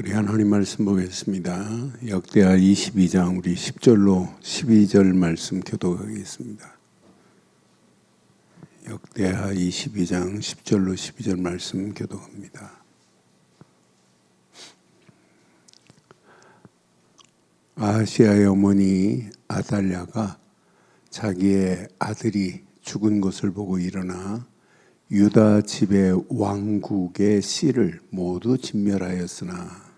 우리 하나님 말씀 보겠습니다. 역대하 22장 우리 10절로 12절 말씀 교독하겠습니다. 역대하 22장 10절로 12절 말씀 교독합니다. 아하시아의 어머니 아달랴가 자기의 아들이 죽은 것을 보고 일어나 유다 집의 왕국의 씨를 모두 진멸하였으나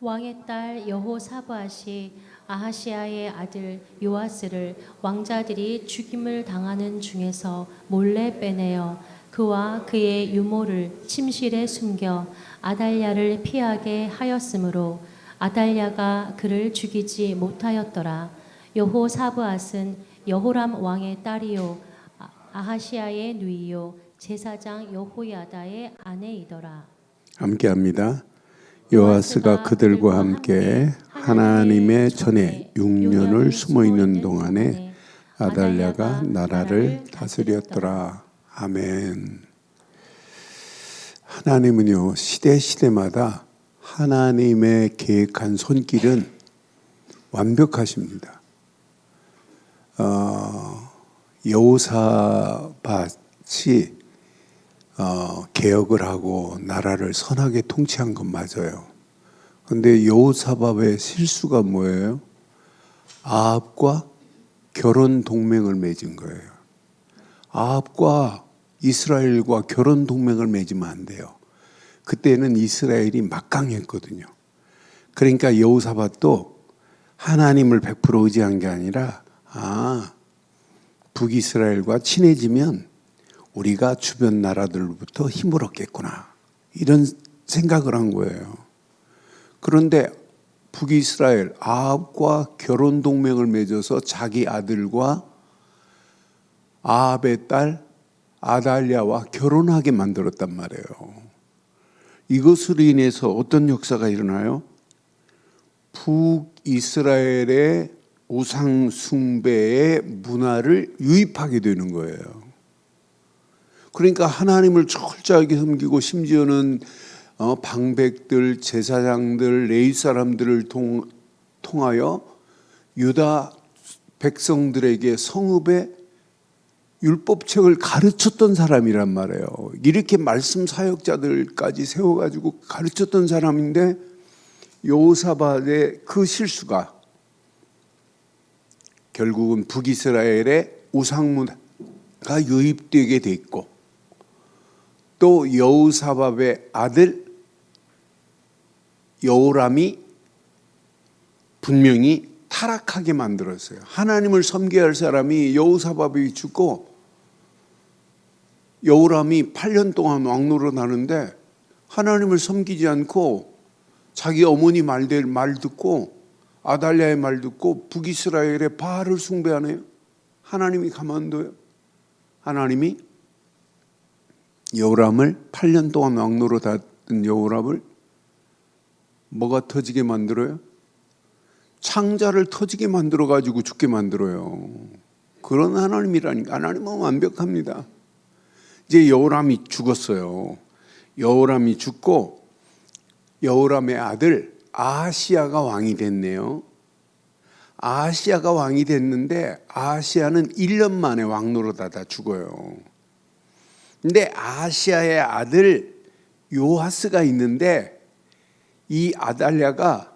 왕의 딸 여호사밧이 아하시아의 아들 요아스를 왕자들이 죽임을 당하는 중에서 몰래 빼내어 그와 그의 유모를 침실에 숨겨 아달랴를 피하게 하였으므로 아달랴가 그를 죽이지 못하였더라. 여호사밧은 여호람 왕의 딸이요 아하시아의 누이요 제사장 여호야다의 아내이더라. 함께합니다. 요아스가 그들과 함께 하나님의 전에 6년을 숨어있는 동안에 아달랴가 나라를 다스렸더라. 아멘. 하나님은요, 시대마다 하나님의 계획한 손길은 완벽하십니다. 여호사밧이 개혁을 하고 나라를 선하게 통치한 건 맞아요. 그런데 여호사밧의 실수가 뭐예요? 아합과 결혼 동맹을 맺은 거예요. 아합과 이스라엘과 결혼 동맹을 맺으면 안 돼요. 그때는 이스라엘이 막강했거든요. 그러니까 여호사밧도 하나님을 100% 의지한 게 아니라 북이스라엘과 친해지면 우리가 주변 나라들로부터 힘을 얻겠구나, 이런 생각을 한 거예요. 그런데 북이스라엘 아합과 결혼 동맹을 맺어서 자기 아들과 아합의 딸 아달랴와 결혼하게 만들었단 말이에요. 이것으로 인해서 어떤 역사가 일어나요? 북이스라엘의 우상 숭배의 문화를 유입하게 되는 거예요. 그러니까 하나님을 철저하게 섬기고 심지어는 방백들, 제사장들, 레위 사람들을 통하여 유다 백성들에게 성읍의 율법책을 가르쳤던 사람이란 말이에요. 이렇게 말씀 사역자들까지 세워가지고 가르쳤던 사람인데 여호사밧의 그 실수가 결국은 북이스라엘의 우상문화가 유입되게 됐고, 또 여호사밧의 아들 여호람이 분명히 타락하게 만들었어요. 하나님을 섬겨야 할 사람이 여호사밧이 죽고 여호람이 8년 동안 왕노릇 하는데 하나님을 섬기지 않고 자기 어머니 말 듣고 아달랴의 말 듣고 북이스라엘의 바알을 숭배하네요. 하나님이 가만둬요? 하나님이 여호람을 8년 동안 왕노릇 했던 여호람을 뭐가 터지게 만들어요? 창자를 터지게 만들어가지고 죽게 만들어요. 그런 하나님이라니까. 하나님은 완벽합니다. 이제 여호람이 죽었어요. 여호람이 죽고 여호람의 아들 아하시아가 왕이 됐네요. 아하시아가 왕이 됐는데 아하시아는 1년 만에 왕노릇하다 죽어요. 근데 아하시아의 아들 요아스가 있는데 이 아달랴가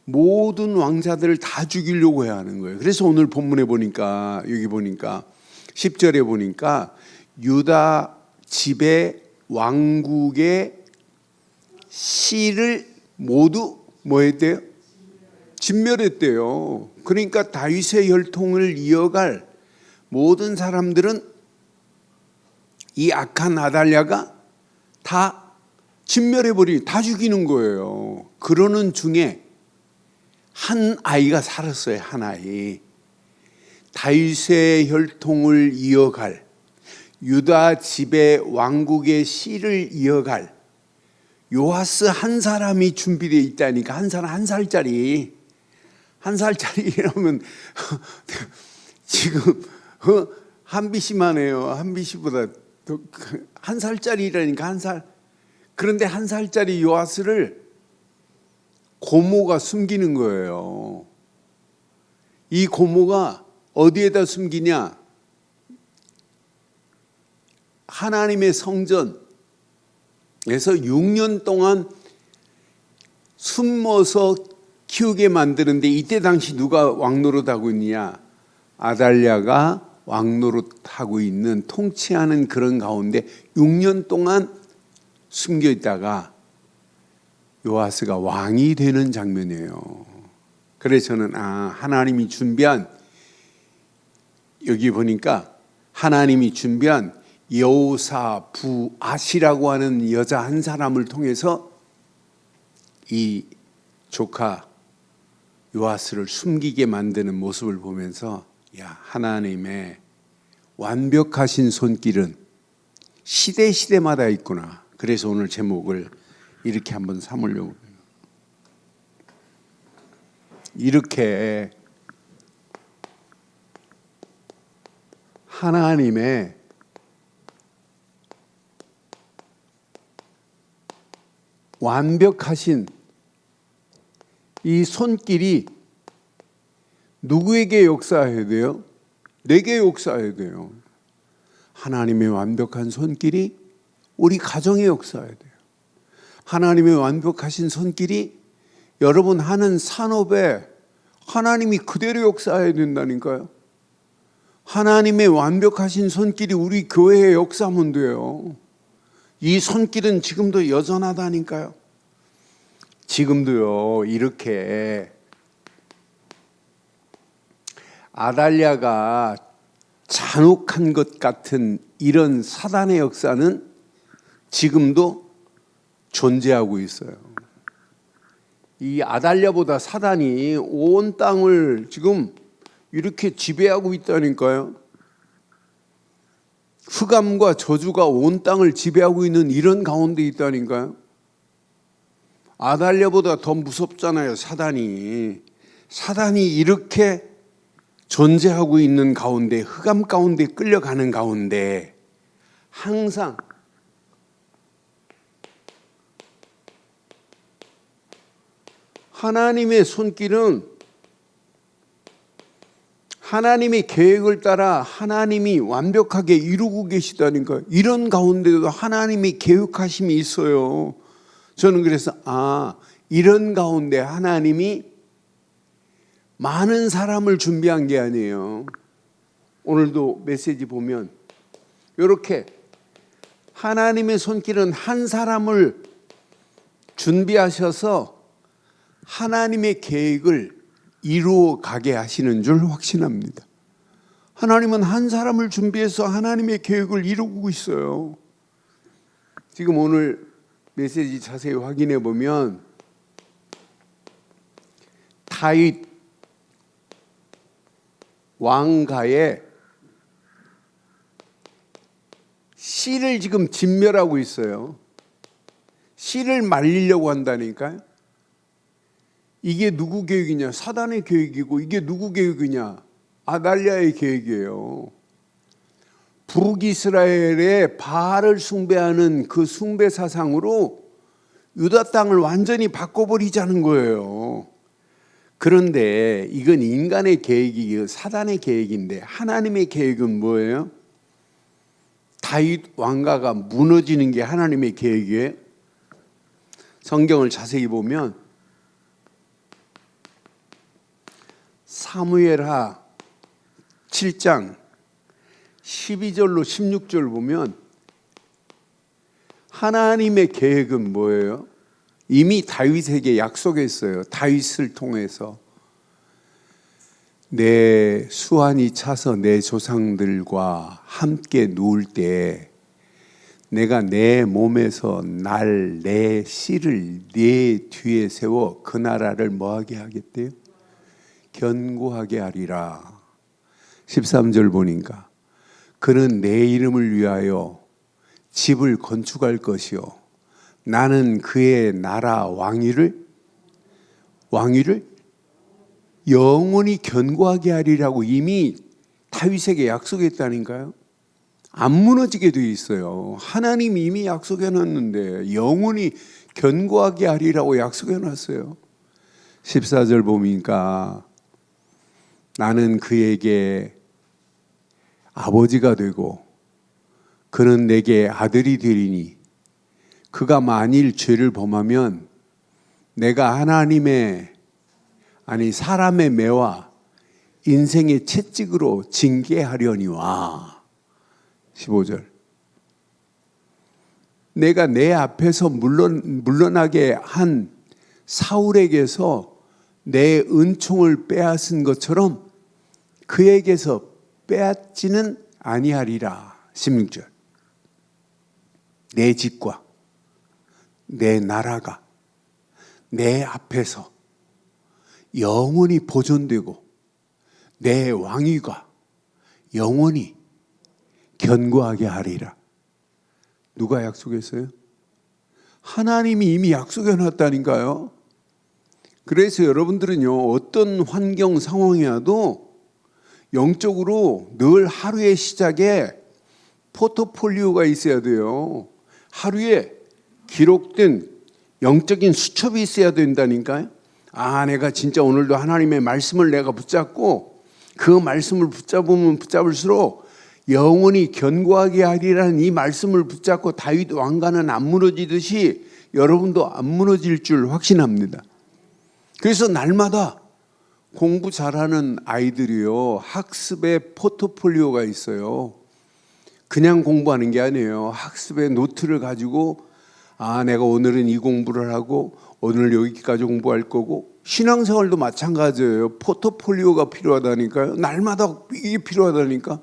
모든 왕자들을 다 죽이려고 해야 하는 거예요. 그래서 오늘 본문에 보니까, 여기 보니까 10절에 보니까 유다 집의 왕국의 씨를 모두 뭐 했대요? 진멸했대요. 그러니까 다윗의 혈통을 이어갈 모든 사람들은 이 악한 아달랴가 다 진멸해버리고 다 죽이는 거예요. 그러는 중에 한 아이가 살았어요. 한 아이. 다윗의 혈통을 이어갈, 유다 집의 왕국의 씨를 이어갈 요아스 한 사람이 준비되어 있다니까. 한 사람, 한 살짜리 이러면 지금 한비씨만 해요. 한비씨보다 한 살짜리라니까. 한 살. 그런데 한 살짜리 요아스를 고모가 숨기는 거예요. 이 고모가 어디에다 숨기냐? 하나님의 성전에서 6년 동안 숨어서 키우게 만드는데, 이때 당시 누가 왕노릇하고 있느냐? 아달랴가 왕노릇하고 있는, 통치하는 그런 가운데 6년 동안 숨겨 있다가 요아스가 왕이 되는 장면이에요. 그래서 저는 하나님이 준비한, 여기 보니까 하나님이 준비한 여호사부앗이라고 하는 여자 한 사람을 통해서 이 조카 요아스를 숨기게 만드는 모습을 보면서, 하나님의 완벽하신 손길은 시대마다 있구나. 그래서 오늘 제목을 이렇게 한번 삼으려고 해요. 이렇게 하나님의 완벽하신 이 손길이 누구에게 역사해야 돼요? 내게 역사해야 돼요. 하나님의 완벽한 손길이 우리 가정에 역사해야 돼요. 하나님의 완벽하신 손길이 여러분 하는 산업에 하나님이 그대로 역사해야 된다니까요. 하나님의 완벽하신 손길이 우리 교회에 역사하면 돼요. 이 손길은 지금도 여전하다니까요. 지금도요, 이렇게 아달랴가 잔혹한 것 같은 이런 사단의 역사는 지금도 존재하고 있어요. 이 아달랴보다 사단이 온 땅을 지금 이렇게 지배하고 있다니까요. 흑암과 저주가 온 땅을 지배하고 있는 이런 가운데 있다니까요. 아달랴보다 더 무섭잖아요, 사단이. 사단이 이렇게 존재하고 있는 가운데, 흑암 가운데 끌려가는 가운데 항상 하나님의 손길은 하나님의 계획을 따라 하나님이 완벽하게 이루고 계시다니까요. 이런 가운데도 하나님의 계획하심이 있어요. 저는 그래서 이런 가운데 하나님이 많은 사람을 준비한 게 아니에요. 오늘도 메시지 보면 이렇게 하나님의 손길은 한 사람을 준비하셔서 하나님의 계획을 이루어 가게 하시는 줄 확신합니다. 하나님은 한 사람을 준비해서 하나님의 계획을 이루고 있어요. 지금 오늘 메시지 자세히 확인해 보면 다윗 왕가에 씨를 지금 진멸하고 있어요. 씨를 말리려고 한다니까요. 이게 누구 계획이냐? 사단의 계획이고, 이게 누구 계획이냐? 아달랴의 계획이에요. 북이스라엘의 바알을 숭배하는 그 숭배 사상으로 유다 땅을 완전히 바꿔버리자는 거예요. 그런데 이건 인간의 계획이고 사단의 계획인데, 하나님의 계획은 뭐예요? 다윗 왕가가 무너지는 게 하나님의 계획이에요. 성경을 자세히 보면 사무엘하 7장 12절로 16절 보면 하나님의 계획은 뭐예요? 이미 다윗에게 약속했어요. 다윗을 통해서 내 수완이 차서 내 조상들과 함께 누울 때 내가 내 몸에서 내 씨를 네 뒤에 세워 그 나라를 뭐하게 하겠대요? 견고하게 하리라. 13절 보니까 그는 내 이름을 위하여 집을 건축할 것이요 나는 그의 나라 왕위를 영원히 견고하게 하리라고 이미 다윗에게 약속했다니까요. 안 무너지게 돼 있어요. 하나님이 이미 약속해 놨는데 영원히 견고하게 하리라고 약속해 놨어요. 14절 보니까 나는 그에게 아버지가 되고 그는 내게 아들이 되리니 그가 만일 죄를 범하면 내가 사람의 매와 인생의 채찍으로 징계하려니와. 15절. 내가 내 앞에서 물러나게 한 사울에게서 내 은총을 빼앗은 것처럼 그에게서 빼앗지는 아니하리라. 16절. 내 집과 내 나라가 내 앞에서 영원히 보존되고 내 왕위가 영원히 견고하게 하리라. 누가 약속했어요? 하나님이 이미 약속해 놨다니까요. 그래서 여러분들은요, 어떤 환경 상황이라도 영적으로 늘 하루의 시작에 포트폴리오가 있어야 돼요. 하루에 기록된 영적인 수첩이 있어야 된다니까요. 내가 진짜 오늘도 하나님의 말씀을 내가 붙잡고 그 말씀을 붙잡으면 붙잡을수록 영원히 견고하게 하리라는 이 말씀을 붙잡고 다윗 왕가는 안 무너지듯이 여러분도 안 무너질 줄 확신합니다. 그래서 날마다 공부 잘하는 아이들이요, 학습의 포트폴리오가 있어요. 그냥 공부하는 게 아니에요. 학습의 노트를 가지고 내가 오늘은 이 공부를 하고 오늘 여기까지 공부할 거고, 신앙생활도 마찬가지예요. 포트폴리오가 필요하다니까요. 날마다 이게 필요하다니까.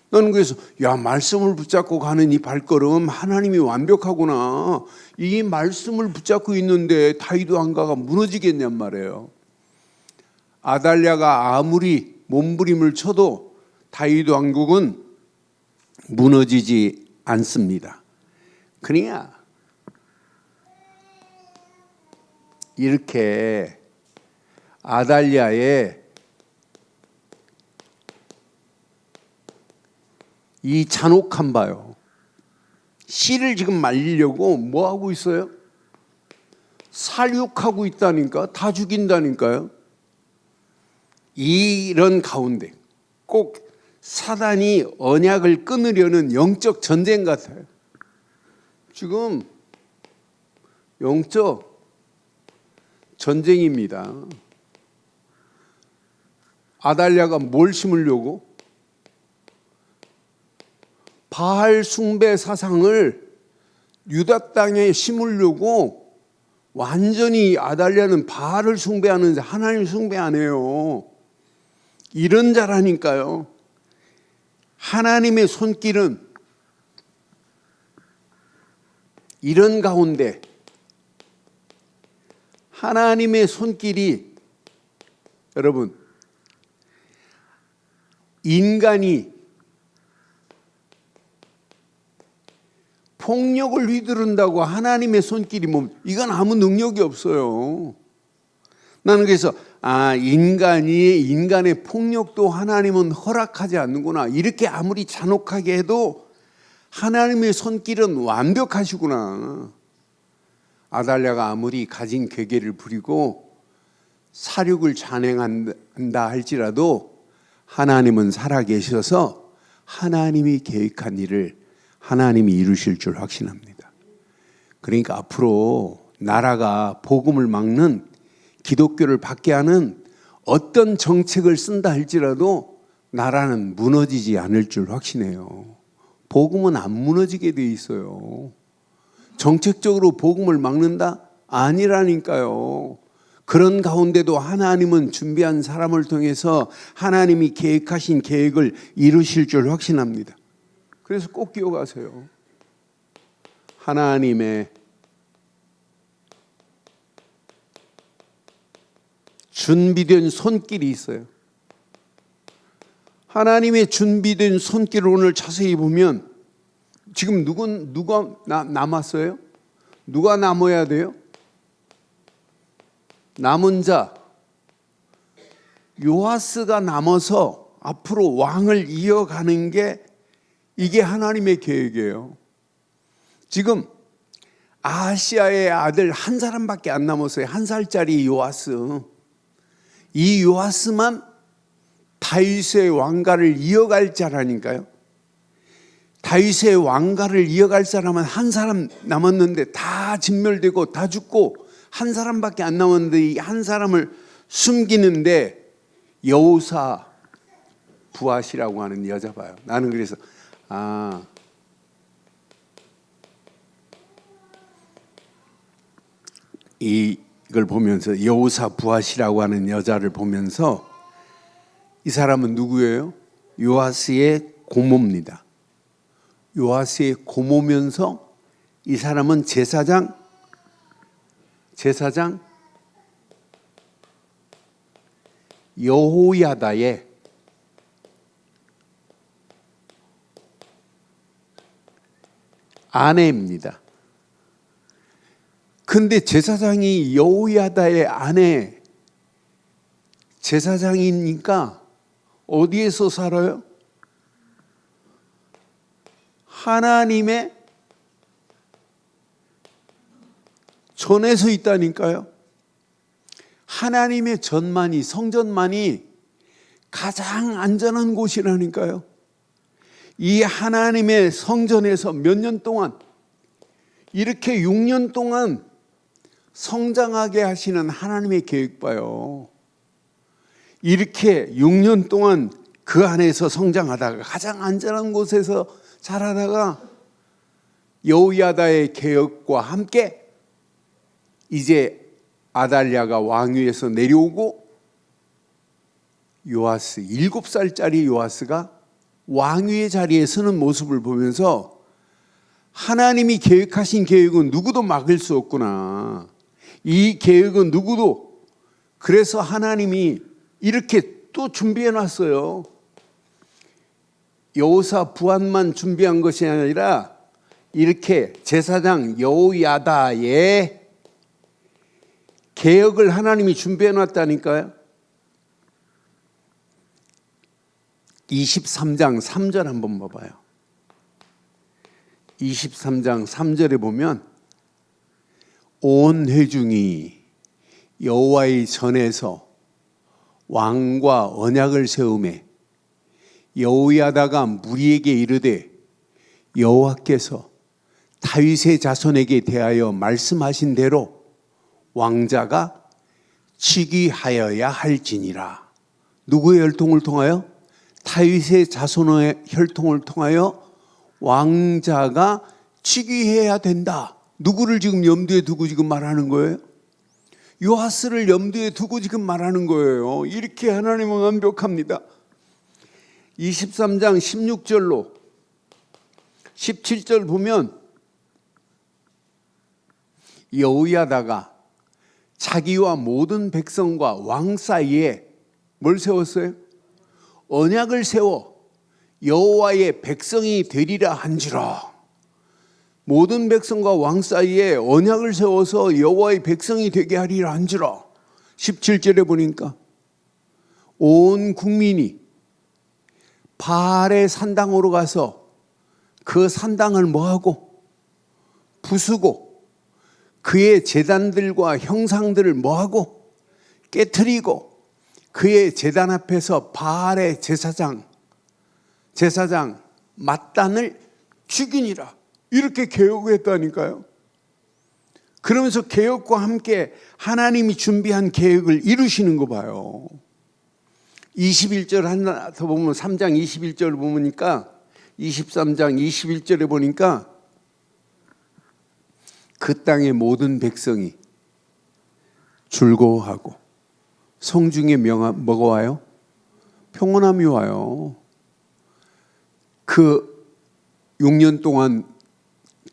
나는 그래서 말씀을 붙잡고 가는 이 발걸음 하나님이 완벽하구나. 이 말씀을 붙잡고 있는데 다윗 왕가가 무너지겠냔 말이에요. 아달랴가 아무리 몸부림을 쳐도 다윗 왕국은 무너지지 않습니다. 그러냐 이렇게 아달랴의 이 잔혹한 바요, 씨를 지금 말리려고 뭐 하고 있어요? 살육하고 있다니까. 다 죽인다니까요. 이런 가운데 꼭 사단이 언약을 끊으려는 영적 전쟁 같아요. 지금 영적 전쟁입니다. 아달랴가 뭘 심으려고? 바알 숭배 사상을 유다 땅에 심으려고 완전히 아달랴는 바알을 숭배하는데 하나님을 숭배 안 해요. 이런 자라니까요. 하나님의 손길은 이런 가운데 하나님의 손길이, 여러분, 인간이 폭력을 휘두른다고 하나님의 손길이 이건 아무 능력이 없어요. 나는 그래서 인간의 폭력도 하나님은 허락하지 않는구나. 이렇게 아무리 잔혹하게 해도 하나님의 손길은 완벽하시구나. 아달랴가 아무리 가진 괴계를 부리고 살육을 잔행한다 할지라도 하나님은 살아계셔서 하나님이 계획한 일을 하나님이 이루실 줄 확신합니다. 그러니까 앞으로 나라가 복음을 막는, 기독교를 받게 하는 어떤 정책을 쓴다 할지라도 나라는 무너지지 않을 줄 확신해요. 복음은 안 무너지게 돼 있어요. 정책적으로 복음을 막는다? 아니라니까요. 그런 가운데도 하나님은 준비한 사람을 통해서 하나님이 계획하신 계획을 이루실 줄 확신합니다. 그래서 꼭 기억하세요. 하나님의 준비된 손길이 있어요. 하나님의 준비된 손길을 오늘 자세히 보면 지금 누가 남았어요? 누가 남아야 돼요? 남은 자 요아스가 남아서 앞으로 왕을 이어가는 게 이게 하나님의 계획이에요. 지금 아하시아의 아들 한 사람밖에 안 남았어요. 1살짜리 요아스. 이 요아스만 다윗의 왕가를 이어갈 자라니까요. 다윗의 왕가를 이어갈 사람은 한 사람 남았는데 다 진멸되고 다 죽고 한 사람밖에 안 남았는데 이 한 사람을 숨기는데 여호사 부앗이라고 하는 여자 봐요. 나는 그래서 이걸 보면서 여호사 부앗이라고 하는 여자를 보면서 이 사람은 누구예요? 요아스의 고모입니다. 요아스의 고모면서 이 사람은 제사장 여호야다의 아내입니다. 근데 제사장이 여호야다의 아내, 제사장이니까 어디에서 살아요? 하나님의 전에서 있다니까요. 하나님의 전만이, 성전만이 가장 안전한 곳이라니까요. 이 하나님의 성전에서 몇 년 동안, 이렇게 6년 동안 성장하게 하시는 하나님의 계획 봐요. 이렇게 6년 동안 그 안에서 성장하다가 가장 안전한 곳에서 자라다가 여호야다의 개혁과 함께 이제 아달랴가 왕위에서 내려오고 요아스 7살짜리 요아스가 왕위의 자리에 서는 모습을 보면서 하나님이 계획하신 계획은 누구도 막을 수 없구나. 이 계획은 누구도, 그래서 하나님이 이렇게 또 준비해 놨어요. 여호사 부앗만 준비한 것이 아니라 이렇게 제사장 여호야다의 개혁을 하나님이 준비해 놨다니까요. 23장 3절 한번 봐봐요. 23장 3절에 보면 온 회중이 여호와의 전에서 왕과 언약을 세우매 여호야다가 무리에게 이르되 여호와께서 다윗의 자손에게 대하여 말씀하신 대로 왕자가 즉위하여야 할지니라. 누구의 혈통을 통하여? 다윗의 자손의 혈통을 통하여 왕자가 즉위해야 된다. 누구를 지금 염두에 두고 지금 말하는 거예요? 요아스를 염두에 두고 지금 말하는 거예요. 이렇게 하나님은 완벽합니다. 23장 16절로 17절 보면 여호야다가 자기와 모든 백성과 왕 사이에 뭘 세웠어요? 언약을 세워 여호와의 백성이 되리라 한지라. 모든 백성과 왕 사이에 언약을 세워서 여호와의 백성이 되게 하리라 한지라. 17절에 보니까 온 국민이 바알의 산당으로 가서 그 산당을 뭐하고? 부수고 그의 제단들과 형상들을 뭐하고? 깨트리고 그의 제단 앞에서 바알의 제사장 맏단을 죽이니라. 이렇게 개혁했다니까요. 그러면서 개혁과 함께 하나님이 준비한 계획을 이루시는 거 봐요. 21절 하나 더 보면 3장 21절 보니까 23장 21절에 보니까 그 땅의 모든 백성이 즐거워하고 성중에 뭐가 와요? 평온함이 와요. 그 6년 동안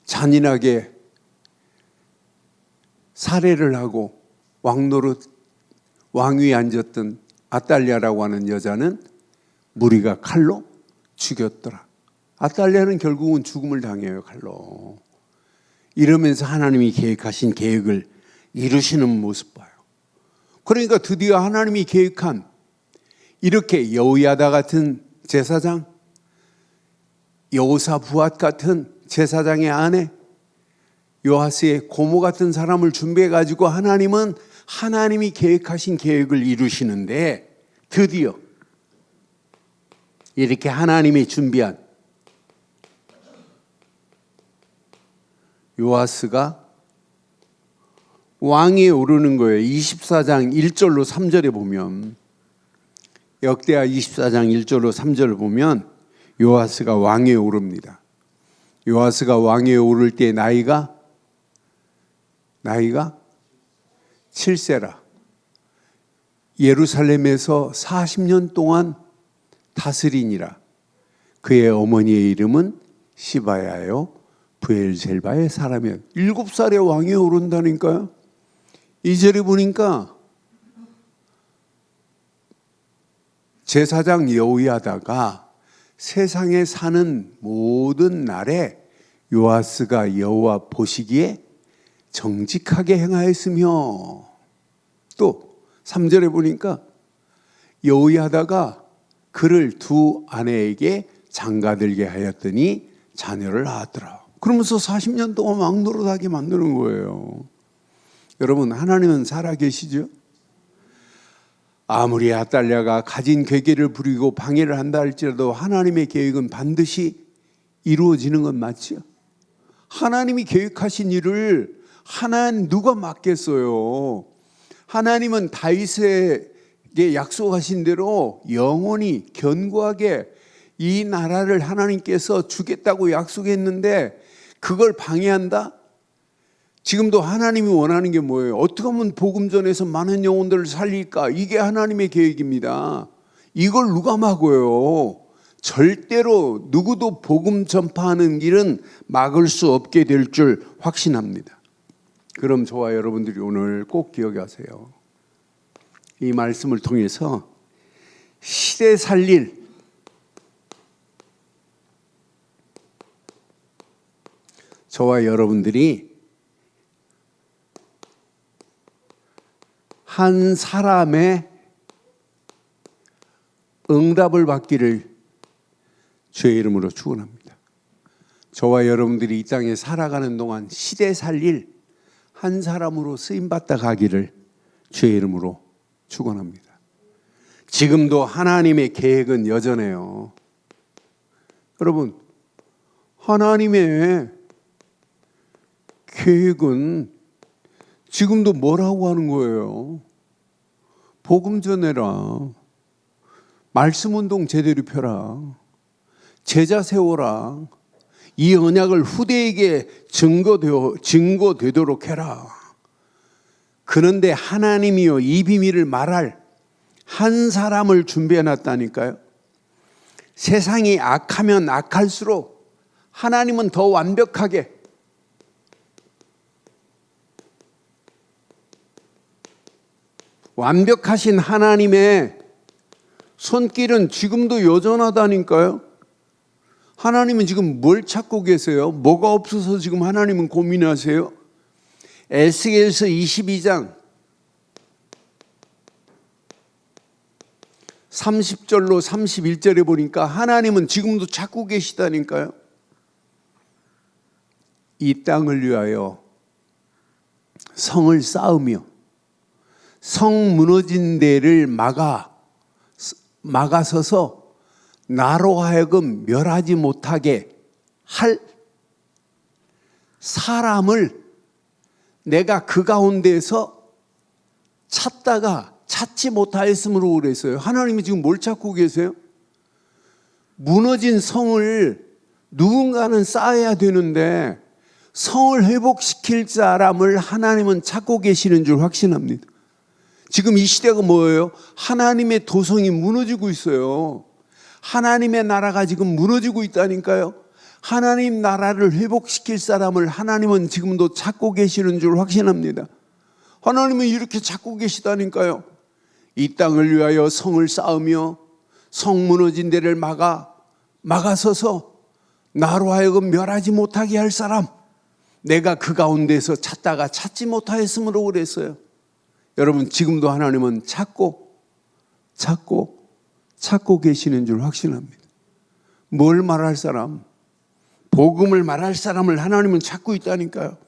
잔인하게 살해를 하고 왕노릇 왕위에 앉았던 아달랴라고 하는 여자는 무리가 칼로 죽였더라. 아달랴는 결국은 죽음을 당해요, 칼로. 이러면서 하나님이 계획하신 계획을 이루시는 모습 봐요. 그러니까 드디어 하나님이 계획한 이렇게 여호야다 같은 제사장, 여호사 부앗 같은 제사장의 아내, 요아스의 고모 같은 사람을 준비해 가지고 하나님은 하나님이 계획하신 계획을 이루시는데 드디어 이렇게 하나님이 준비한 요아스가 왕위에 오르는 거예요. 24장 1절로 3절에 보면, 역대하 24장 1절로 3절을 보면 요아스가 왕위에 오릅니다. 요아스가 왕위에 오를 때 나이가 7세라. 예루살렘에서 40년 동안 다스리니라. 그의 어머니의 이름은 시바야요 브엘셀바의 사람이야. 7살에 왕위에 오른다니까요. 2절에 보니까 제사장 여호야다가 세상에 사는 모든 날에 요아스가 여호와 보시기에 정직하게 행하였으며, 또 3절에 보니까 여호야다가 그를 두 아내에게 장가들게 하였더니 자녀를 낳았더라. 그러면서 40년 동안 왕노릇하게 만드는 거예요. 여러분, 하나님은 살아계시죠? 아무리 아달랴가 가진 괴계를 부리고 방해를 한다 할지라도 하나님의 계획은 반드시 이루어지는 건 맞죠? 하나님이 계획하신 일을 누가 막겠어요? 하나님은 다윗에게 약속하신 대로 영원히 견고하게 이 나라를 하나님께서 주겠다고 약속했는데 그걸 방해한다? 지금도 하나님이 원하는 게 뭐예요? 어떻게 하면 복음 전에서 많은 영혼들을 살릴까? 이게 하나님의 계획입니다. 이걸 누가 막어요? 절대로 누구도 복음 전파하는 길은 막을 수 없게 될 줄 확신합니다. 그럼 저와 여러분들이 오늘 꼭 기억하세요. 이 말씀을 통해서 시대 살릴 저와 여러분들이 한 사람의 응답을 받기를 주의 이름으로 축원합니다. 저와 여러분들이 이 땅에 살아가는 동안 시대 살릴 한 사람으로 쓰임받다 가기를 주의 이름으로 축원합니다. 지금도 하나님의 계획은 여전해요. 여러분, 하나님의 계획은 지금도 뭐라고 하는 거예요? 복음 전해라. 말씀 운동 제대로 펴라. 제자 세워라. 이 언약을 후대에게 증거되도록 해라. 그런데 하나님이요, 이 비밀을 말할 한 사람을 준비해 놨다니까요. 세상이 악하면 악할수록 하나님은 더 완벽하게 완벽하신 하나님의 손길은 지금도 여전하다니까요. 하나님은 지금 뭘 찾고 계세요? 뭐가 없어서 지금 하나님은 고민하세요? 에스겔서 22장 30절로 31절에 보니까 하나님은 지금도 찾고 계시다니까요. 이 땅을 위하여 성을 쌓으며 성 무너진 데를 막아서서 나로 하여금 멸하지 못하게 할 사람을 내가 그 가운데에서 찾다가 찾지 못하였으므로 그랬어요. 하나님이 지금 뭘 찾고 계세요? 무너진 성을 누군가는 쌓아야 되는데 성을 회복시킬 사람을 하나님은 찾고 계시는 줄 확신합니다. 지금 이 시대가 뭐예요? 하나님의 도성이 무너지고 있어요. 하나님의 나라가 지금 무너지고 있다니까요. 하나님 나라를 회복시킬 사람을 하나님은 지금도 찾고 계시는 줄 확신합니다. 하나님은 이렇게 찾고 계시다니까요. 이 땅을 위하여 성을 쌓으며 성 무너진 데를 막아서서 나로 하여금 멸하지 못하게 할 사람, 내가 그 가운데서 찾다가 찾지 못하였으므로 그랬어요. 여러분, 지금도 하나님은 찾고 계시는 줄 확신합니다. 뭘 말할 사람? 복음을 말할 사람을 하나님은 찾고 있다니까요.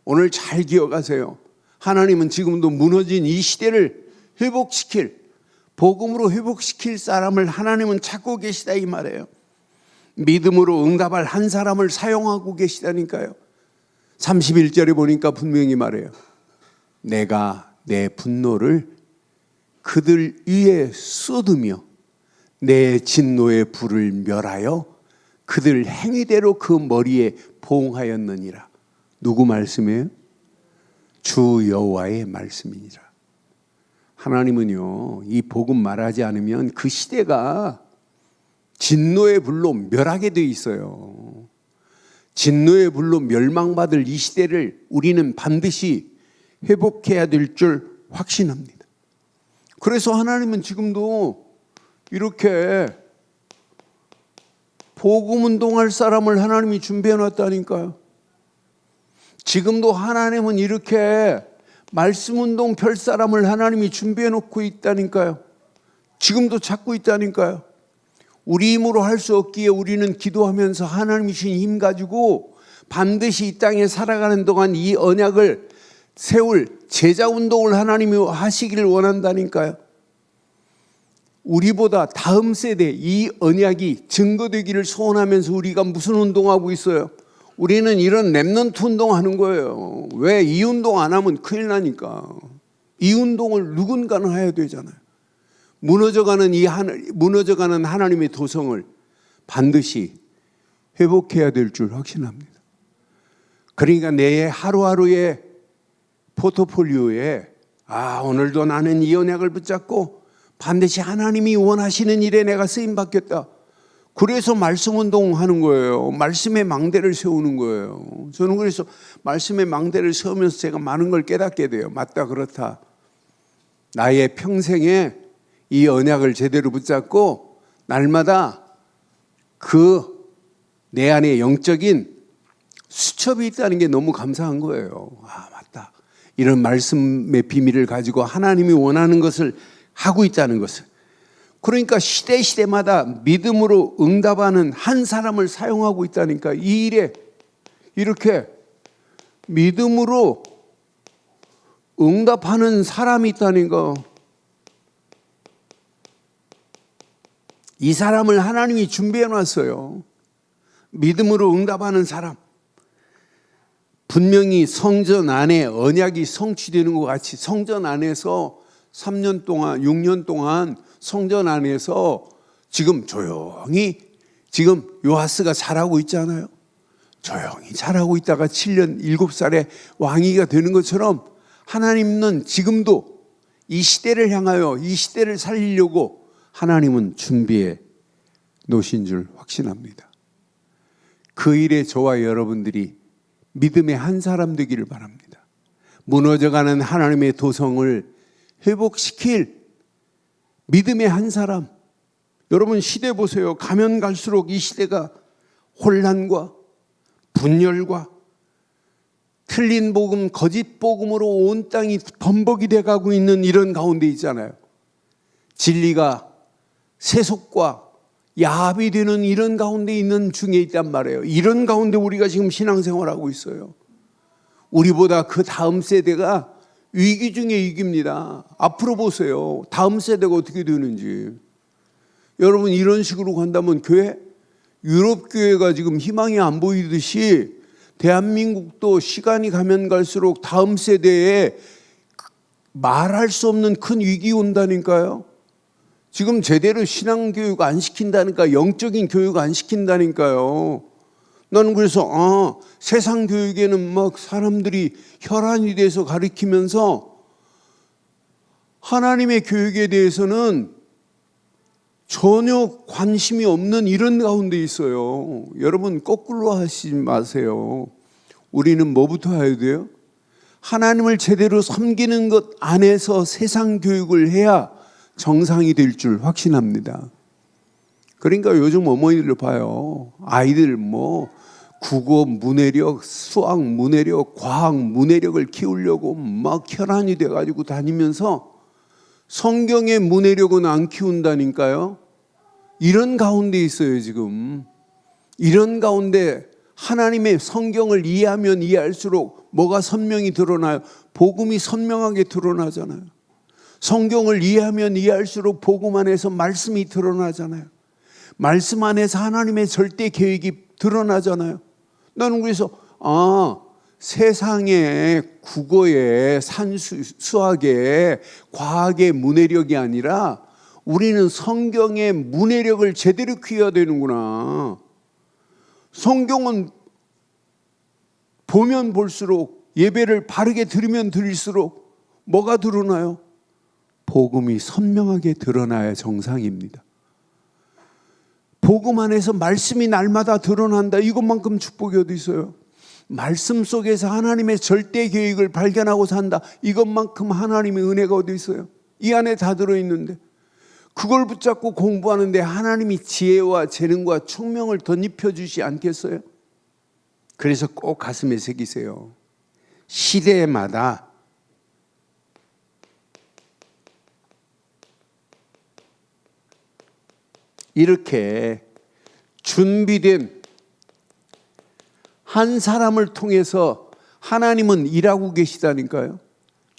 오늘 잘 기억하세요. 하나님은 지금도 무너진 이 시대를 회복시킬, 복음으로 회복시킬 사람을 하나님은 찾고 계시다 이 말이에요. 믿음으로 응답할 한 사람을 사용하고 계시다니까요. 31절에 보니까 분명히 말해요. 내가 내 분노를 그들 위에 쏟으며 내 진노의 불을 멸하여 그들 행위대로 그 머리에 보응하였느니라. 누구 말씀이에요? 주 여호와의 말씀이니라. 하나님은요, 이 복음 말하지 않으면 그 시대가 진노의 불로 멸하게 돼 있어요. 진노의 불로 멸망받을 이 시대를 우리는 반드시 회복해야 될 줄 확신합니다. 그래서 하나님은 지금도 이렇게 복음 운동할 사람을 하나님이 준비해 놨다니까요. 지금도 하나님은 이렇게 말씀 운동 펼 사람을 하나님이 준비해 놓고 있다니까요. 지금도 찾고 있다니까요. 우리 힘으로 할 수 없기에 우리는 기도하면서 하나님이 주신 힘 가지고 반드시 이 땅에 살아가는 동안 이 언약을 세울 제자 운동을 하나님이 하시기를 원한다니까요. 우리보다 다음 세대 이 언약이 증거되기를 소원하면서 우리가 무슨 운동하고 있어요? 우리는 이런 렘넌트 운동하는 거예요. 왜? 이 운동 안 하면 큰일 나니까. 이 운동을 누군가는 해야 되잖아요. 무너져가는 하나님의 도성을 반드시 회복해야 될 줄 확신합니다. 그러니까 내 하루하루의 포트폴리오에 오늘도 나는 이 언약을 붙잡고 반드시 하나님이 원하시는 일에 내가 쓰임 받겠다. 그래서 말씀 운동하는 거예요. 말씀의 망대를 세우는 거예요. 저는 그래서 말씀의 망대를 세우면서 제가 많은 걸 깨닫게 돼요. 맞다, 그렇다. 나의 평생에 이 언약을 제대로 붙잡고 날마다 그 내 안에 영적인 수첩이 있다는 게 너무 감사한 거예요. 맞다. 이런 말씀의 비밀을 가지고 하나님이 원하는 것을 하고 있다는 것을. 그러니까 시대마다 믿음으로 응답하는 한 사람을 사용하고 있다니까. 이 일에 이렇게 믿음으로 응답하는 사람이 있다니까. 이 사람을 하나님이 준비해 놨어요. 믿음으로 응답하는 사람. 분명히 성전 안에 언약이 성취되는 것 같이 성전 안에서 3년 동안 6년 동안 성전 안에서 지금 조용히 지금 요아스가 잘하고 있잖아요. 조용히 잘하고 있다가 7년 7살에 왕위가 되는 것처럼 하나님은 지금도 이 시대를 향하여 이 시대를 살리려고 하나님은 준비해 놓으신 줄 확신합니다. 그 일에 저와 여러분들이 믿음의 한 사람 되기를 바랍니다. 무너져가는 하나님의 도성을 회복시킬 믿음의 한 사람. 여러분 시대 보세요. 가면 갈수록 이 시대가 혼란과 분열과 틀린 복음, 거짓 복음으로 온 땅이 범벅이 돼가고 있는 이런 가운데 있잖아요. 진리가 세속과 야합이 되는 이런 가운데 있는 중에 있단 말이에요. 이런 가운데 우리가 지금 신앙생활하고 있어요. 우리보다 그 다음 세대가 위기 중에 위기입니다. 앞으로 보세요. 다음 세대가 어떻게 되는지. 여러분 이런 식으로 간다면 유럽 교회가 지금 희망이 안 보이듯이 대한민국도 시간이 가면 갈수록 다음 세대에 말할 수 없는 큰 위기 온다니까요. 지금 제대로 신앙교육 안 시킨다니까, 영적인 교육 안 시킨다니까요. 나는 그래서 세상 교육에는 막 사람들이 혈안이 돼서 가르치면서 하나님의 교육에 대해서는 전혀 관심이 없는 이런 가운데 있어요. 여러분 거꾸로 하시지 마세요. 우리는 뭐부터 해야 돼요? 하나님을 제대로 섬기는 것 안에서 세상 교육을 해야 정상이 될 줄 확신합니다. 그러니까 요즘 어머니들 봐요. 아이들 국어 문해력, 수학 문해력, 과학 문해력을 키우려고 막 혈안이 돼가지고 다니면서 성경의 문해력은 안 키운다니까요. 이런 가운데 있어요 지금. 이런 가운데 하나님의 성경을 이해하면 이해할수록 뭐가 선명히 드러나요? 복음이 선명하게 드러나잖아요. 성경을 이해하면 이해할수록 복음 안에서 말씀이 드러나잖아요. 말씀 안에서 하나님의 절대 계획이 드러나잖아요. 나는 그래서 세상의 국어에 수학에 과학의 문해력이 아니라 우리는 성경의 문해력을 제대로 키워야 되는구나. 성경은 보면 볼수록, 예배를 바르게 드리면 드릴수록 뭐가 드러나요? 복음이 선명하게 드러나야 정상입니다. 복음 안에서 말씀이 날마다 드러난다. 이것만큼 축복이 어디 있어요? 말씀 속에서 하나님의 절대 계획을 발견하고 산다. 이것만큼 하나님의 은혜가 어디 있어요? 이 안에 다 들어있는데 그걸 붙잡고 공부하는데 하나님이 지혜와 재능과 총명을 덧입혀 주시 않겠어요? 그래서 꼭 가슴에 새기세요. 시대마다 이렇게 준비된 한 사람을 통해서 하나님은 일하고 계시다니까요.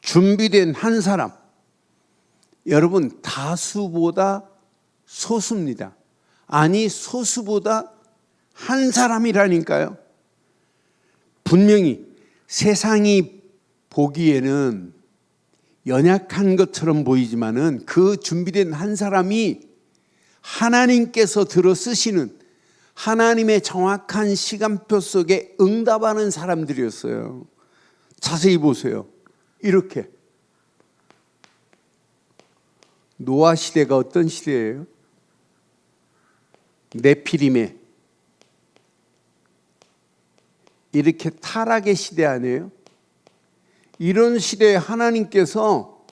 준비된 한 사람. 여러분, 다수보다 소수입니다. 아니, 소수보다 한 사람이라니까요. 분명히 세상이 보기에는 연약한 것처럼 보이지만은 그 준비된 한 사람이 하나님께서 들어 쓰시는 하나님의 정확한 시간표 속에 응답하는 사람들이었어요. 자세히 보세요. 이렇게 노아 시대가 어떤 시대예요? 네피림의 이렇게 타락의 시대 아니에요? 이런 시대에 하나님께서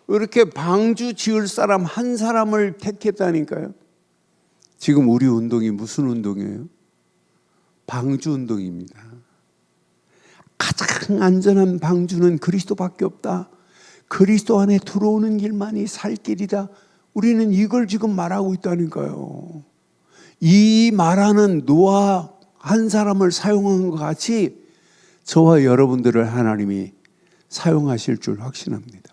이렇게 방주 지을 사람 한 사람을 택했다니까요. 지금 우리 운동이 무슨 운동이에요? 방주 운동입니다. 가장 안전한 방주는 그리스도밖에 없다. 그리스도 안에 들어오는 길만이 살 길이다. 우리는 이걸 지금 말하고 있다니까요. 이 말하는 노아 한 사람을 사용한 것 같이 저와 여러분들을 하나님이 사용하실 줄 확신합니다.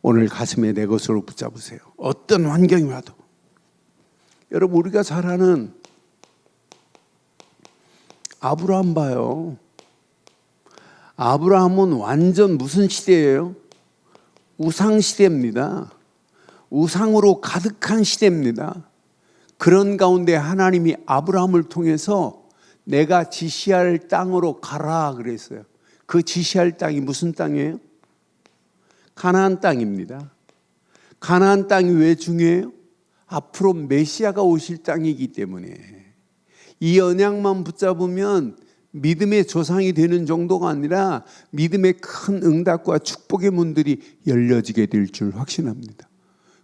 오늘 가슴에 내 것으로 붙잡으세요. 어떤 환경이 와도. 여러분, 우리가 잘 아는 아브라함 봐요. 아브라함은 완전 무슨 시대예요? 우상 시대입니다. 우상으로 가득한 시대입니다. 그런 가운데 하나님이 아브라함을 통해서 내가 지시할 땅으로 가라 그랬어요. 그 지시할 땅이 무슨 땅이에요? 가나안 땅입니다. 가나안 땅이 왜 중요해요? 앞으로 메시아가 오실 땅이기 때문에. 이 언약만 붙잡으면 믿음의 조상이 되는 정도가 아니라 믿음의 큰 응답과 축복의 문들이 열려지게 될 줄 확신합니다.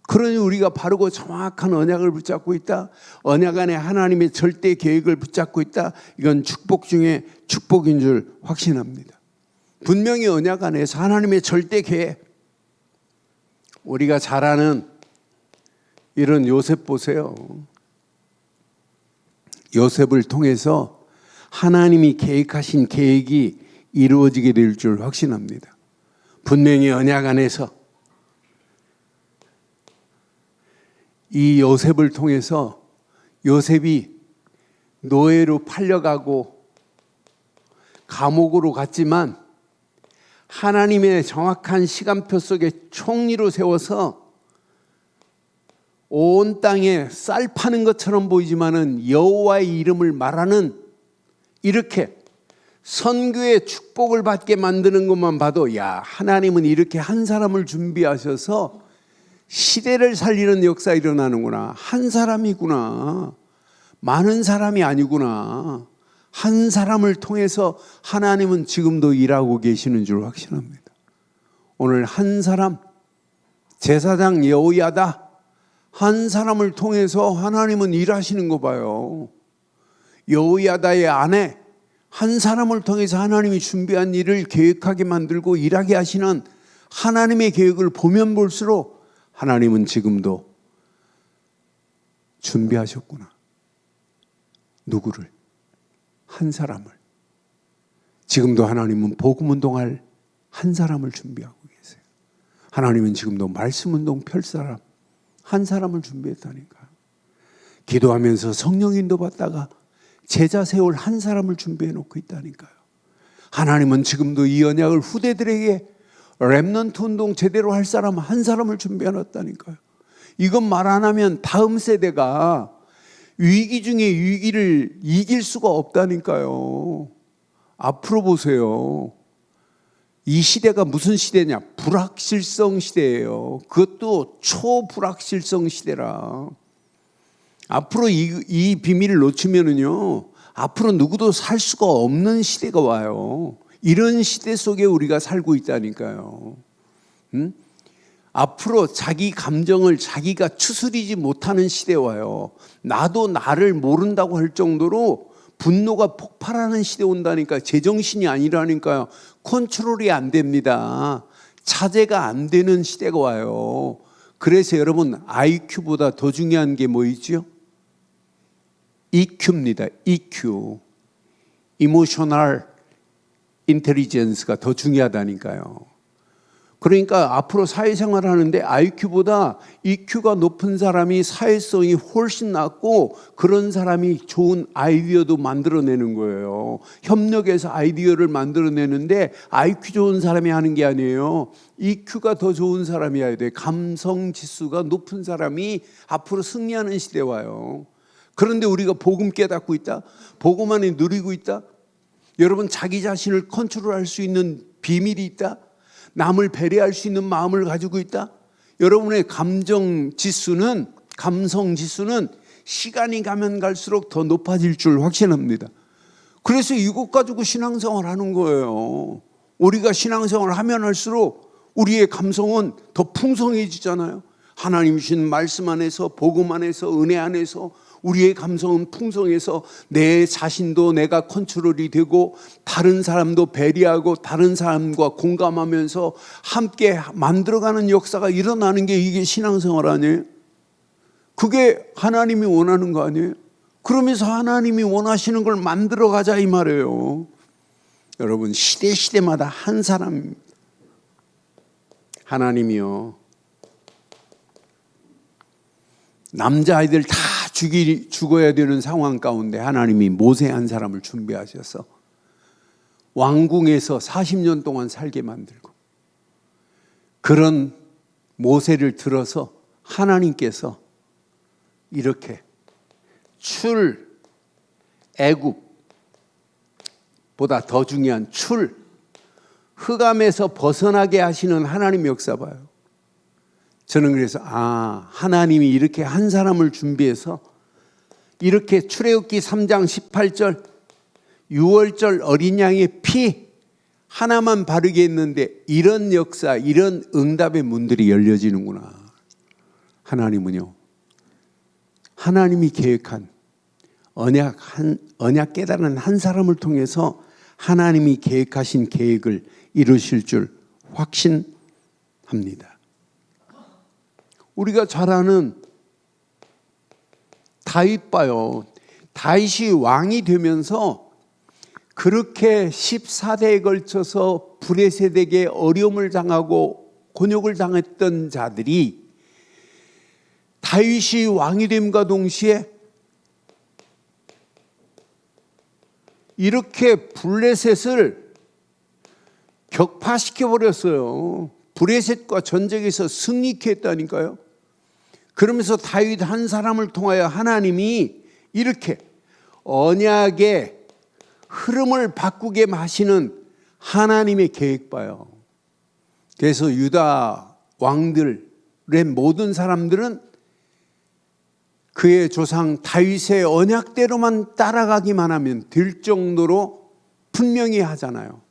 그러니 우리가 바르고 정확한 언약을 붙잡고 있다. 언약 안에 하나님의 절대 계획을 붙잡고 있다. 이건 축복 중에 축복인 줄 확신합니다. 분명히 언약 안에서 하나님의 절대 계획. 우리가 잘 아는 이런 요셉 보세요. 요셉을 통해서 하나님이 계획하신 계획이 이루어지게 될 줄 확신합니다. 분명히 언약 안에서 이 요셉을 통해서 요셉이 노예로 팔려가고 감옥으로 갔지만 하나님의 정확한 시간표 속에 총리로 세워서 온 땅에 쌀 파는 것처럼 보이지만은 여호와의 이름을 말하는 이렇게 선교의 축복을 받게 만드는 것만 봐도 야, 하나님은 이렇게 한 사람을 준비하셔서 시대를 살리는 역사 일어나는구나. 한 사람이구나. 많은 사람이 아니구나. 한 사람을 통해서 하나님은 지금도 일하고 계시는 줄 확신합니다. 오늘 한 사람, 제사장 여호야다 한 사람을 통해서 하나님은 일하시는 거 봐요. 여호야다의 아내 한 사람을 통해서 하나님이 준비한 일을 계획하게 만들고 일하게 하시는 하나님의 계획을 보면 볼수록 하나님은 지금도 준비하셨구나. 누구를? 한 사람을, 지금도 하나님은 복음 운동할 한 사람을 준비하고 계세요. 하나님은 지금도 말씀 운동 펼 사람 한 사람을 준비했다니까요. 기도하면서 성령 인도 받다가 제자 세울 한 사람을 준비해 놓고 있다니까요. 하나님은 지금도 이 언약을 후대들에게 렘넌트 운동 제대로 할 사람 한 사람을 준비해 놨다니까요. 이건 말 안 하면 다음 세대가 위기 중에 위기를 이길 수가 없다니까요. 앞으로 보세요. 이 시대가 무슨 시대냐? 불확실성 시대예요. 그것도 초불확실성 시대라. 앞으로 이 비밀을 놓치면은요, 앞으로 누구도 살 수가 없는 시대가 와요. 이런 시대 속에 우리가 살고 있다니까요. 앞으로 자기 감정을 자기가 추스리지 못하는 시대 와요. 나도 나를 모른다고 할 정도로 분노가 폭발하는 시대 온다니까. 제정신이 아니라니까요. 컨트롤이 안 됩니다. 차제가 안 되는 시대가 와요. 그래서 여러분, IQ보다 더 중요한 게 뭐 있죠? EQ입니다. EQ. Emotional Intelligence가 더 중요하다니까요. 그러니까 앞으로 사회생활을 하는데 IQ보다 EQ가 높은 사람이 사회성이 훨씬 낮고, 그런 사람이 좋은 아이디어도 만들어내는 거예요. 협력해서 아이디어를 만들어내는데 IQ 좋은 사람이 하는 게 아니에요. EQ가 더 좋은 사람이 해야 돼. 감성 지수가 높은 사람이 앞으로 승리하는 시대 와요. 그런데 우리가 복음 깨닫고 있다? 복음 안에 누리고 있다? 여러분, 자기 자신을 컨트롤할 수 있는 비밀이 있다? 남을 배려할 수 있는 마음을 가지고 있다? 여러분의 감성 지수는 시간이 가면 갈수록 더 높아질 줄 확신합니다. 그래서 이것 가지고 신앙생활 하는 거예요. 우리가 신앙생활 하면 할수록 우리의 감성은 더 풍성해지잖아요. 하나님 주신 말씀 안에서, 복음 안에서, 은혜 안에서 우리의 감성은 풍성해서 내 자신도 내가 컨트롤이 되고, 다른 사람도 배려하고 다른 사람과 공감하면서 함께 만들어가는 역사가 일어나는 게 이게 신앙생활 아니에요? 그게 하나님이 원하는 거 아니에요? 그러면서 하나님이 원하시는 걸 만들어가자 이 말이에요. 여러분, 시대마다 한 사람입니다. 하나님이요, 남자아이들 다 죽어야 되는 상황 가운데 하나님이 모세 한 사람을 준비하셔서 왕궁에서 40년 동안 살게 만들고, 그런 모세를 들어서 하나님께서 이렇게 애굽보다 더 중요한 흑암에서 벗어나게 하시는 하나님 역사 봐요. 저는 그래서 하나님이 이렇게 한 사람을 준비해서 이렇게 출애굽기 3장 18절 6월절 어린 양의 피 하나만 바르게 했는데 이런 역사, 이런 응답의 문들이 열려지는구나. 하나님은요, 하나님이 계획한 언약 깨달은 한 사람을 통해서 하나님이 계획하신 계획을 이루실 줄 확신합니다. 우리가 잘 아는 다윗 봐요. 다윗이 왕이 되면서 그렇게 14대에 걸쳐서 브레셋에게 어려움을 당하고 곤욕을 당했던 자들이 다윗이 왕이 됨과 동시에 이렇게 블레셋을 격파시켜 버렸어요. 브레셋과 전쟁에서 승리케 했다니까요. 그러면서 다윗 한 사람을 통하여 하나님이 이렇게 언약의 흐름을 바꾸게 하시는 하나님의 계획 봐요. 그래서 유다 왕들의 모든 사람들은 그의 조상 다윗의 언약대로만 따라가기만 하면 될 정도로 분명히 하잖아요.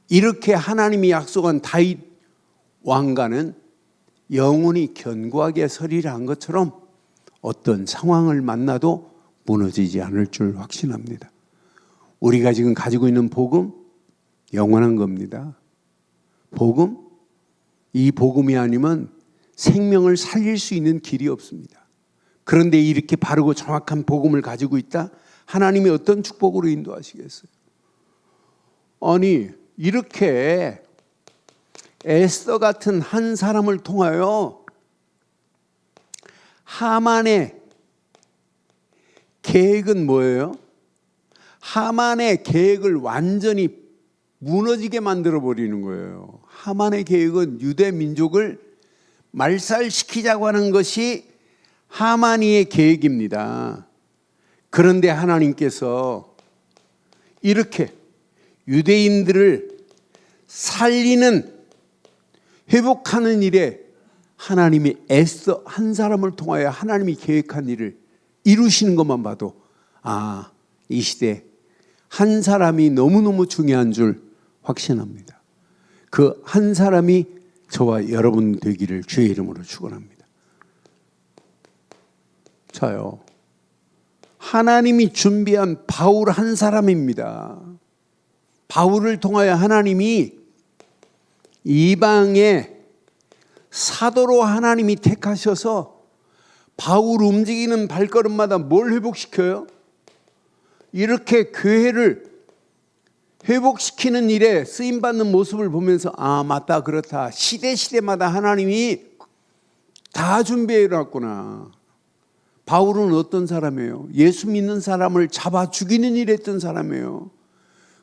이렇게 하나님이 약속한 다윗 왕가는 영원히 견고하게 서리라 한 것처럼 어떤 상황을 만나도 무너지지 않을 줄 확신합니다. 우리가 지금 가지고 있는 복음, 영원한 겁니다. 복음, 이 복음이 아니면 생명을 살릴 수 있는 길이 없습니다. 그런데 이렇게 바르고 정확한 복음을 가지고 있다? 하나님이 어떤 축복으로 인도하시겠어요? 아니, 이렇게 에스더 같은 한 사람을 통하여 하만의 계획은 뭐예요? 하만의 계획을 완전히 무너지게 만들어 버리는 거예요. 하만의 계획은 유대 민족을 말살시키자고 하는 것이 하만이의 계획입니다. 그런데 하나님께서 이렇게 유대인들을 살리는, 회복하는 일에 하나님이 에스더 한 사람을 통하여 하나님이 계획한 일을 이루시는 것만 봐도 이 시대 한 사람이 너무너무 중요한 줄 확신합니다. 그 한 사람이 저와 여러분 되기를 주의 이름으로 축원합니다. 저요, 하나님이 준비한 바울 한 사람입니다. 바울을 통하여 하나님이 이방의 사도로 하나님이 택하셔서 바울 움직이는 발걸음마다 뭘 회복시켜요? 이렇게 교회를 회복시키는 일에 쓰임받는 모습을 보면서 맞다, 그렇다. 시대마다 하나님이 다 준비해 놨구나. 바울은 어떤 사람이에요? 예수 믿는 사람을 잡아 죽이는 일을 했던 사람이에요.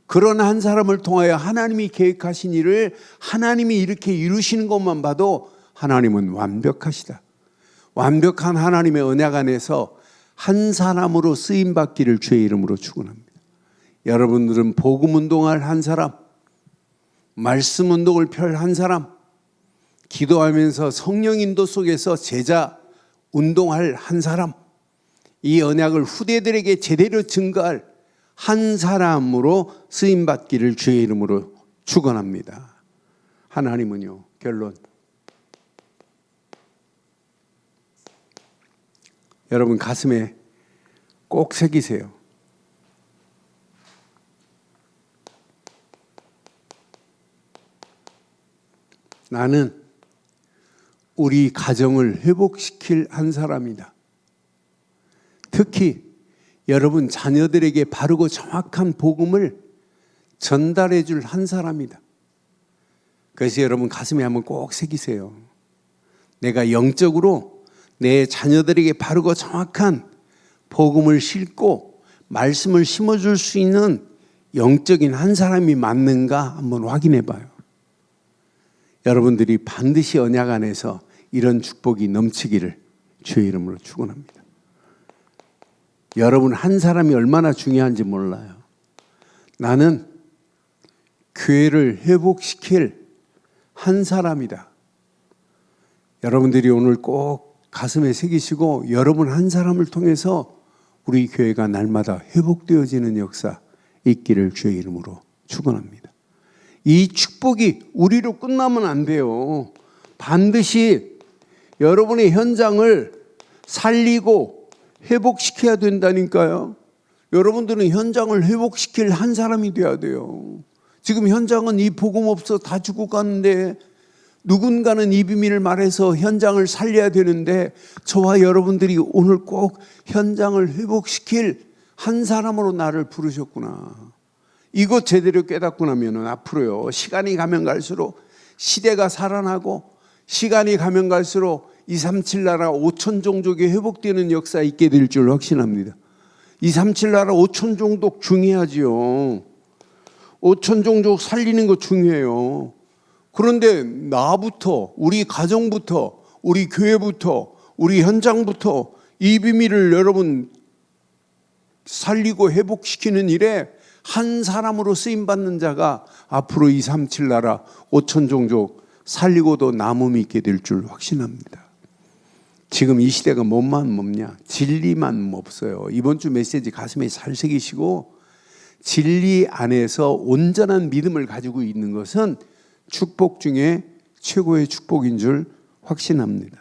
그런 한 사람을 통하여 하나님이 계획하신 일을 하나님이 이렇게 이루시는 것만 봐도 하나님은 완벽하시다. 완벽한 하나님의 언약 안에서 한 사람으로 쓰임받기를 주의 이름으로 축원합니다. 여러분들은 복음 운동할 한 사람, 말씀 운동을 펼 한 사람, 기도하면서 성령 인도 속에서 제자 운동할 한 사람, 이 언약을 후대들에게 제대로 증거할 한 사람으로 쓰임받기를 주의 이름으로 축원합니다. 하나님은요, 결론, 여러분 가슴에 꼭 새기세요. 나는 우리 가정을 회복시킬 한 사람이다. 특히 여러분 자녀들에게 바르고 정확한 복음을 전달해 줄 한 사람이다. 그래서 여러분 가슴에 한번 꼭 새기세요. 내가 영적으로 내 자녀들에게 바르고 정확한 복음을 싣고 말씀을 심어줄 수 있는 영적인 한 사람이 맞는가 한번 확인해 봐요. 여러분들이 반드시 언약 안에서 이런 축복이 넘치기를 주의 이름으로 축원합니다. 여러분 한 사람이 얼마나 중요한지 몰라요. 나는 교회를 회복시킬 한 사람이다. 여러분들이 오늘 꼭 가슴에 새기시고 여러분 한 사람을 통해서 우리 교회가 날마다 회복되어지는 역사 있기를 주의 이름으로 축원합니다. 이 축복이 우리로 끝나면 안 돼요. 반드시 여러분의 현장을 살리고 회복시켜야 된다니까요. 여러분들은 현장을 회복시킬 한 사람이 돼야 돼요. 지금 현장은 이 복음 없어 다 죽고 가는데 누군가는 이 비밀을 말해서 현장을 살려야 되는데 저와 여러분들이 오늘 꼭 현장을 회복시킬 한 사람으로 나를 부르셨구나. 이거 제대로 깨닫고 나면 앞으로요, 시간이 가면 갈수록 시대가 살아나고 시간이 가면 갈수록 237 나라 5천 종족이 회복되는 역사 있게 될 줄 확신합니다. 237 나라 5천 종족 중요하지요. 5천 종족 살리는 거 중요해요. 그런데 나부터, 우리 가정부터, 우리 교회부터, 우리 현장부터 이 비밀을 여러분 살리고 회복시키는 일에 한 사람으로 쓰임받는 자가 앞으로 237 나라 5천 종족 살리고도 남음이 있게 될 줄 확신합니다. 지금 이 시대가 뭐만 먹냐? 진리만 없어요. 이번 주 메시지 가슴에 잘 새기시고, 진리 안에서 온전한 믿음을 가지고 있는 것은 축복 중에 최고의 축복인 줄 확신합니다.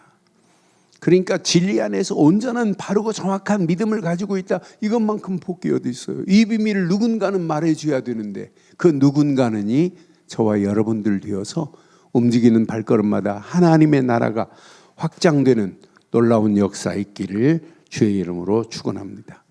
그러니까 진리 안에서 온전한 바르고 정확한 믿음을 가지고 있다. 이것만큼 복이 어디 있어요? 이 비밀을 누군가는 말해줘야 되는데 그 누군가는이 저와 여러분들 되어서 움직이는 발걸음마다 하나님의 나라가 확장되는 놀라운 역사 있기를 주의 이름으로 축원합니다.